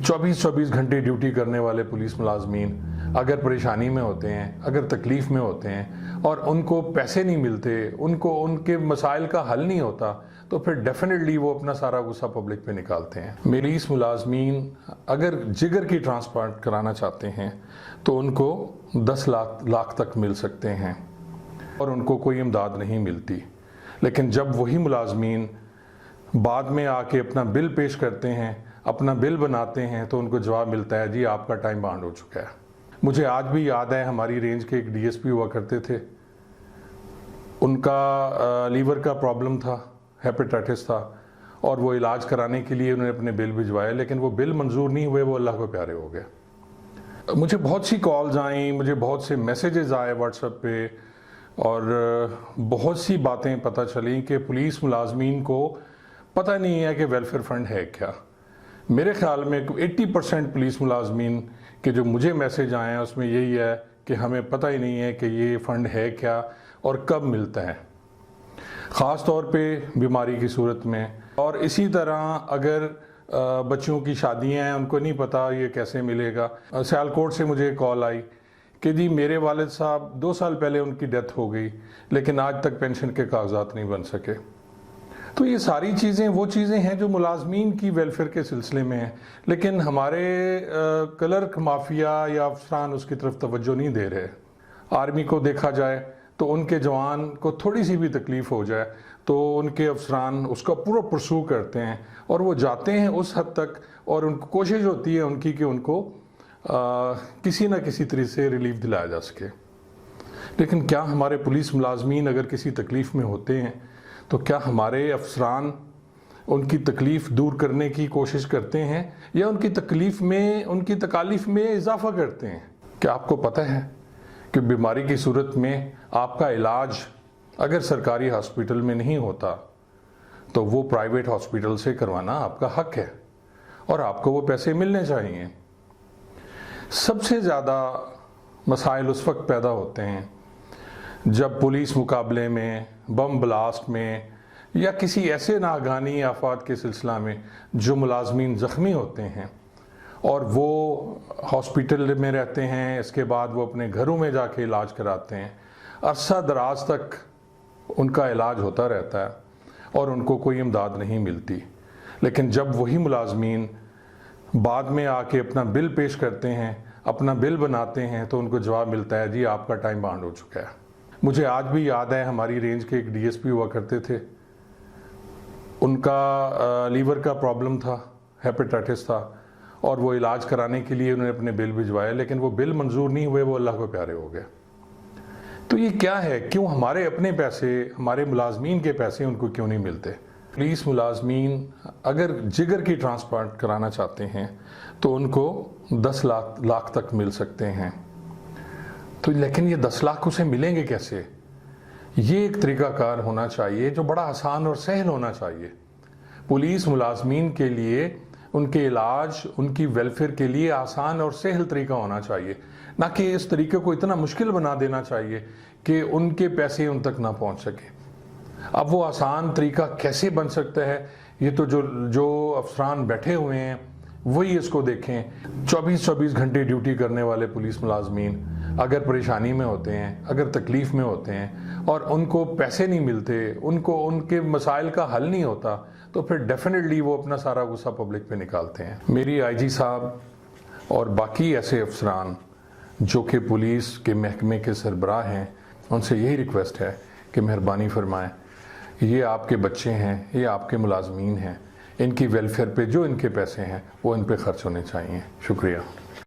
24 घंटे ड्यूटी करने वाले पुलिस मुलाजमीन अगर परेशानी में होते हैं, अगर तकलीफ़ में होते हैं और उनको पैसे नहीं मिलते, उनको उनके मसाइल का हल नहीं होता, तो फिर डेफिनेटली वो अपना सारा गुस्सा पब्लिक पे निकालते हैं। पुलिस मुलाजमीन अगर जिगर की ट्रांसप्लांट कराना चाहते हैं तो उनको 10 लाख तक मिल सकते हैं और उनको कोई इमदाद नहीं मिलती। लेकिन जब वही मुलाजमीन बाद में आके अपना बिल पेश करते हैं, अपना बिल बनाते हैं, तो उनको जवाब मिलता है जी आपका टाइम बाउंड हो चुका है। मुझे आज भी याद है, हमारी रेंज के एक डीएसपी हुआ करते थे, उनका लीवर का प्रॉब्लम था, हेपेटाइटिस था, और वो इलाज कराने के लिए उन्होंने अपने बिल भिजवाए, लेकिन वो बिल मंजूर नहीं हुए, वो अल्लाह को प्यारे हो गए। मुझे बहुत सी कॉल्स आई, मुझे बहुत से मैसेजेस आए व्हाट्सएप पे, और बहुत सी बातें पता चली कि पुलिस मुलाजमीन को पता नहीं है कि वेलफेयर फ़ंड है क्या। मेरे ख्याल में 80% पुलिस मुलाजमीन के जो मुझे मैसेज आए हैं उसमें यही है कि हमें पता ही नहीं है कि ये फ़ंड है क्या और कब मिलता है, ख़ास तौर पे बीमारी की सूरत में। और इसी तरह अगर बच्चों की शादियां हैं, उनको नहीं पता ये कैसे मिलेगा। सियालकोट से मुझे कॉल आई कि जी मेरे वालिद साहब 2 साल पहले उनकी डेथ हो गई, लेकिन आज तक पेंशन के कागजात नहीं बन सके। तो ये सारी चीज़ें वो चीज़ें हैं जो मुलाजमीन की वेलफेयर के सिलसिले में हैं, लेकिन हमारे क्लर्क माफिया या अफसरान उसकी तरफ तवज्जो नहीं दे रहे। आर्मी को देखा जाए तो उनके जवान को थोड़ी सी भी तकलीफ़ हो जाए तो उनके अफसरान उसका पूरा परसू करते हैं और वो जाते हैं उस हद तक, और उनको कोशिश होती है उनकी कि उनको किसी न किसी तरीके से रिलीफ दिलाया जा सके। लेकिन क्या हमारे पुलिस मुलाजमीन अगर किसी तकलीफ़ में होते हैं तो क्या हमारे अफसरान उनकी तकलीफ़ दूर करने की कोशिश करते हैं या उनकी तकलीफ़ में, उनकी तकालीफ में इजाफा करते हैं? क्या आपको पता है कि बीमारी की सूरत में आपका इलाज अगर सरकारी हॉस्पिटल में नहीं होता तो वो प्राइवेट हॉस्पिटल से करवाना आपका हक है और आपको वो पैसे मिलने चाहिए। सबसे ज़्यादा मसाइल उस वक्त पैदा होते हैं जब पुलिस मुकाबले में, बम ब्लास्ट में या किसी ऐसे नागानी आफात के सिलसिला में जो मुलाजमीन ज़ख्मी होते हैं और वो हॉस्पिटल में रहते हैं, इसके बाद वो अपने घरों में जाके इलाज कराते हैं, अरसा दराज तक उनका इलाज होता रहता है और उनको कोई इमदाद नहीं मिलती। लेकिन जब वही मुलाजमीन बाद में आके अपना बिल पेश करते हैं, अपना बिल बनाते हैं, तो उनको जवाब मिलता है जी आपका टाइम बाउंड हो चुका है। मुझे आज भी याद है, हमारी रेंज के एक डीएसपी हुआ करते थे, उनका लीवर का प्रॉब्लम था, हेपेटाइटिस था, और वो इलाज कराने के लिए उन्होंने अपने बिल भिजवाए, लेकिन वो बिल मंजूर नहीं हुए, वो अल्लाह को प्यारे हो गए। तो ये क्या है, क्यों हमारे अपने पैसे, हमारे मुलाजमीन के पैसे उनको क्यों नहीं मिलते? पुलिस मुलाजमीन अगर जिगर की ट्रांसप्लांट कराना चाहते हैं तो उनको 10 लाख तक मिल सकते हैं। तो लेकिन ये 10 लाख उसे मिलेंगे कैसे? ये एक तरीक़ाकार होना चाहिए जो बड़ा आसान और सहल होना चाहिए। पुलिस मुलाजमीन के लिए उनके इलाज, उनकी वेलफेयर के लिए आसान और सहल तरीका होना चाहिए, ना कि इस तरीके को इतना मुश्किल बना देना चाहिए कि उनके पैसे उन तक ना पहुंच सके। अब वो आसान तरीका कैसे बन सकता है, ये तो जो अफसरान बैठे हुए हैं वही इसको देखें। 24 घंटे ड्यूटी करने वाले पुलिस मुलाजमीन अगर परेशानी में होते हैं, अगर तकलीफ़ में होते हैं और उनको पैसे नहीं मिलते, उनको उनके मसाइल का हल नहीं होता, तो फिर डेफिनेटली वो अपना सारा गुस्सा पब्लिक पे निकालते हैं। मेरी आईजी साहब और बाकी ऐसे अफसरान जो कि पुलिस के महकमे के सरबराह हैं, उनसे यही रिक्वेस्ट है कि मेहरबानी फरमाएं, ये आपके बच्चे हैं, ये आपके मुलाजमीन हैं, इनकी वेलफेयर पे जो इनके पैसे हैं वो इन पे खर्च होने चाहिए। शुक्रिया।